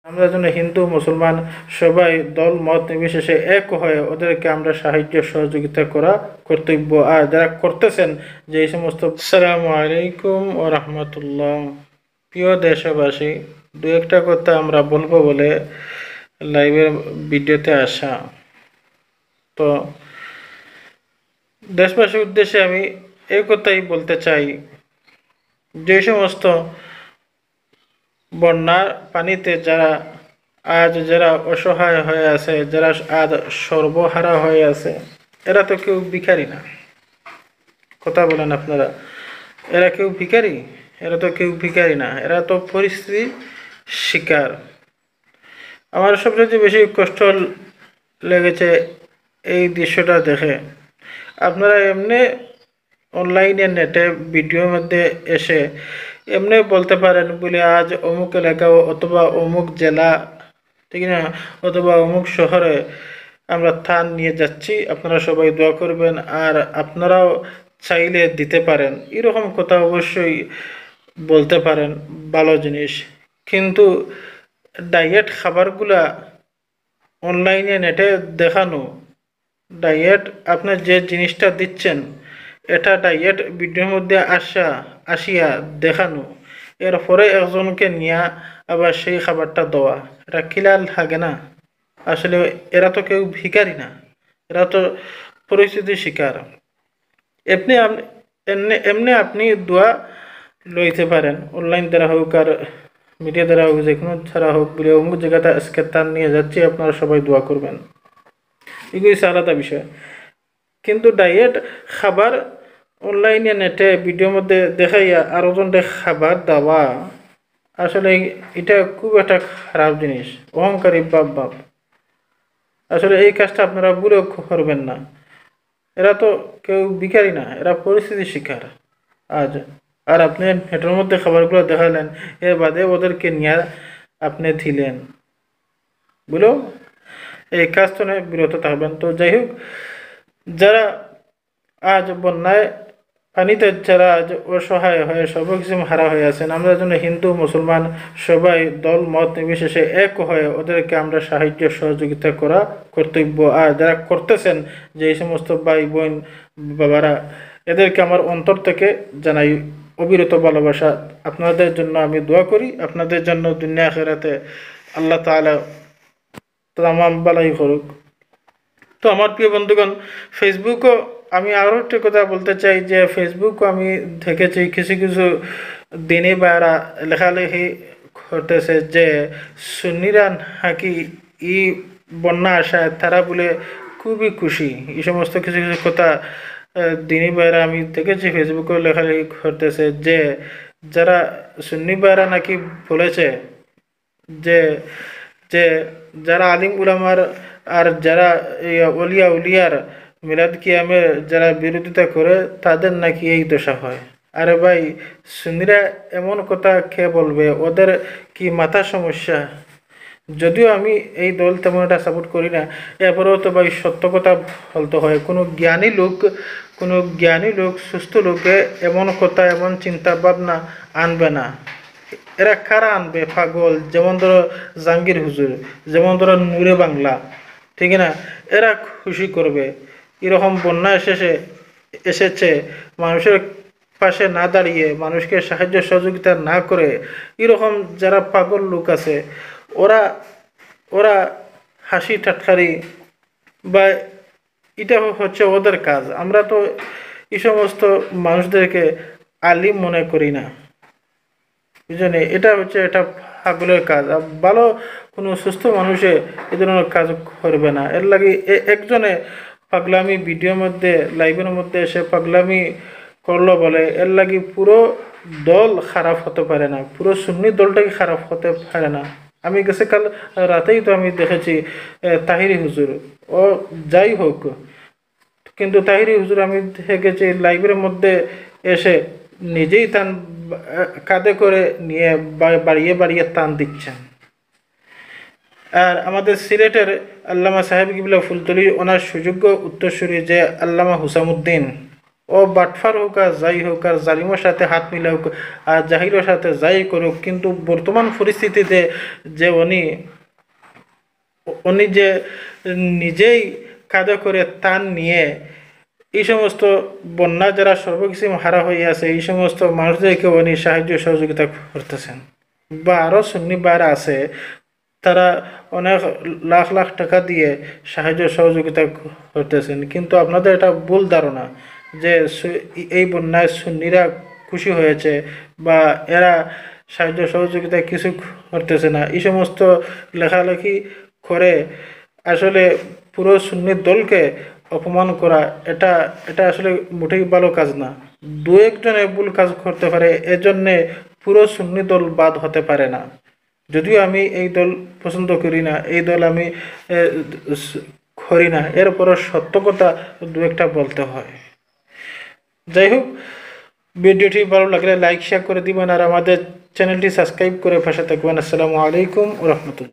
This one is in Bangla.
আমরা যেন হিন্দু মুসলমান সবাই দল মত নির্বিশেষে এক হয়ে ওদেরকে আমরা সাহায্য সহযোগিতা করা কর্তব্য। আর যারা করতেছেন যে এই সমস্ত আসসালামু আলাইকুম ও রহমতুল্লাহ। প্রিয় দেশবাসী, দু একটা কথা আমরা বলবো বলে লাইভের ভিডিওতে আসা। তো দেশবাসীর উদ্দেশ্যে আমি এই কথাই বলতে চাই, যে সমস্ত বন্যার পানিতে যারা অসহায় হয়ে আছে, যারা আজ সর্বহারা হয়ে আছে, এরা তো কেউ ভিখারি না। কথা বলেন আপনারা, এরা কেউ ভিখারি? এরা তো কেউ ভিখারি না, এরা তো পরিস্থিতির শিকার। আমার সবচেয়ে বেশি কষ্ট লেগেছে এই দৃশ্যটা দেখে। আপনারা এমনি অনলাইনে নেটে ভিডিওর মধ্যে এসে এমনি বলতে পারেন বলে আজ অমুক এলাকা অথবা অমুক জেলা, ঠিক না, অথবা অমুক শহরে আমরা ত্রাণ নিয়ে যাচ্ছি, আপনারা সবাই দোয়া করবেন আর আপনারাও চাইলে দিতে পারেন, এরকম কথা অবশ্যই বলতে পারেন, ভালো জিনিস। কিন্তু ডায়েট খাবারগুলা অনলাইনে নেটে দেখানো, ডায়েট আপনার যে জিনিসটা দিচ্ছেন এটা ডায়েট ভিডিওর মধ্যে আসিয়া দেখানো, এরপরে একজনকে নিয়ে আবার সেই খাবারটা দেওয়া, এটা কিলাল থাকে না? আসলে এরা তো কেউ ভিখারি না, এরা তো পরিস্থিতির শিকার। এমনি এমনি আপনি দোয়া লইতে পারেন, অনলাইন দ্বারা হোক আর মিডিয়া দ্বারা হোক, যে কোনো ছাড়া হোক, বলে অমুক জায়গাটা আজকে তার নিয়ে যাচ্ছি, আপনারা সবাই দোয়া করবেন, এগুলি আলাদা বিষয়। কিন্তু ডায়েট খাবার অনলাইনে নেটে ভিডিওর মধ্যে দেখাইয়া আরো জনকে খাবার দেওয়া, আসলে এটা খুব একটা খারাপ জিনিস, অহংকারী বাপ। আসলে এই কাজটা আপনারা ভুলেও করবেন না। এরা তো কেউ ভিখারি না, এরা পরিস্থিতির শিকার আজ। আর আপনি নেটের মধ্যে খাবারগুলো দেখালেন, এর বাদে ওদেরকে নিয়ে আপনি দিলেন, বুঝলো? এই কাজ তো বিরত থাকবেন। তো যাই হোক, যারা আজ বন্যায় পানিতে যারা আজ অসহায় হয়ে সর্বকিছু হারা হয়ে আছেন, আমরা যেন হিন্দু মুসলমান সবাই দল মত নির্বিশেষে এক হয়ে ওদেরকে আমরা সাহায্য সহযোগিতা করা কর্তব্য। আর যারা করতেছেন যে এই সমস্ত ভাই বোন বাবারা, এদেরকে আমার অন্তর থেকে জানাই অবিরত ভালোবাসা। আপনাদের জন্য আমি দোয়া করি, আপনাদের জন্য দুনিয়া আখিরাতে আল্লাহ তাআলা তামাম বালাই করুক। তো আমার প্রিয় বন্ধুগণ, ফেসবুকও আমি আরও একটা কথা বলতে চাই, যে ফেসবুকও আমি দেখেছি কিছু কিছু দিনী বাইরা লেখালেখি করতেছে যে সুন্নিরা নাকি ই বন্যা আসায় তারা বলে খুবই খুশি। এই সমস্ত কিছু কিছু কথা দিনী বাইরা আমি দেখেছি ফেসবুকেও লেখালেখি করতেছে, যে যারা সুন্নি বাইরা নাকি বলেছে যে যে যারা আলিম উলামার আর যারা অলিয়া উলিয়ার মিলাদ কিয়ামের যারা বিরোধিতা করে তাদের নাকি এই দশা হয়। আরে ভাই, সুন্নিরা এমন কথা কে বলবে? ওদের কি মাথা সমস্যা? যদিও আমি এই দল তেমন একটা সাপোর্ট করি না, এরপরেও তো ভাই সত্য কথা বলতে হয়। কোনো জ্ঞানী লোক সুস্থ লোকে এমন কথা এমন চিন্তা ভাবনা আনবে না। এরা কারা আনবে? পাগল, যেমন ধরো জাহাঙ্গীর হুজুর, যেমন ধরো নূরে বাংলা, ঠিক না, এরা খুশি করবে। এরকম বন্যা এসেছে মানুষের পাশে না দাঁড়িয়ে, মানুষকে সাহায্য সহযোগিতা না করে, এরকম যারা পাগল লোক আছে, ওরা ওরা হাসি ঠাট্টারি বা এটা হচ্ছে ওদের কাজ। আমরা তো এই সমস্ত মানুষদেরকে আলিম মনে করি না, বুঝলেন? এটা হচ্ছে এটা পাগলের কাজ। আর ভালো কোনো সুস্থ মানুষে এ ধরনের কাজ করবে না। এর লাগে একজনে পাগলামি ভিডিওর মধ্যে লাইভের মধ্যে এসে পাগলামি করলো বলে এর লাগে পুরো দল খারাপ হতে পারে না, পুরো সুন্নি দলটাকে খারাপ হতে পারে না। আমি গেছে কাল রাতেই তো আমি দেখেছি তাহিরি হুজুর, ও যাই হোক, কিন্তু তাহিরি হুজুর আমি দেখেছি লাইভের মধ্যে এসে নিজেই তান কাঁধে করে নিয়ে বাড়িয়ে বাড়িয়ে টান দিচ্ছেন। আর আমাদের সিলেটের আল্লামা সাহেব কিবলা ফুলতলি, ওনার সুযোগ্য উত্তরসূরি যে আল্লামা হুসামুদ্দিন, ও বাটফার হোক আর যাই হোক আর জালিমের সাথে হাত মিলাউক আর জাহিরের সাথে যাই করুক, কিন্তু বর্তমান পরিস্থিতিতে যে উনি যে নিজেই কাঁধে করে তান নিয়ে এই সমস্ত বন্যা যারা সর্বকিছু হারা হয়ে আছে এই সমস্ত মানুষদেরকে উনি সাহায্য সহযোগিতা করতেছেন। বা আরও সুন্নি বাইরা আছে, তারা অনেক লাখ লাখ টাকা দিয়ে সাহায্য সহযোগিতা করতেছেন, কিন্তু আপনাদের এটা ভুল ধারণা যে এই বন্যায় সুন্নিরা খুশি হয়েছে বা এরা সাহায্য সহযোগিতা কিছু করতেছে না। এই সমস্ত লেখালেখি করে আসলে পুরো সুন্নি দলকে অপমান করা, এটা এটা আসলে মোটেই ভালো কাজ না। দু একজনে ভুল কাজ করতে পারে, এজন্যে পুরো সুন্নি দল বাদ হতে পারে না। যদিও আমি এই দল পছন্দ করি না, এই দল আমি এ, করি না, এরপরও সত্য কথা দু একটা বলতে হয়। যাই হোক, ভিডিওটি ভালো লাগলে লাইক শেয়ার করে দিবেন আর আমাদের চ্যানেলটি সাবস্ক্রাইব করে পাশে থাকবেন। আসসালামু আলাইকুম ওয়া রাহমাতুল্লাহ।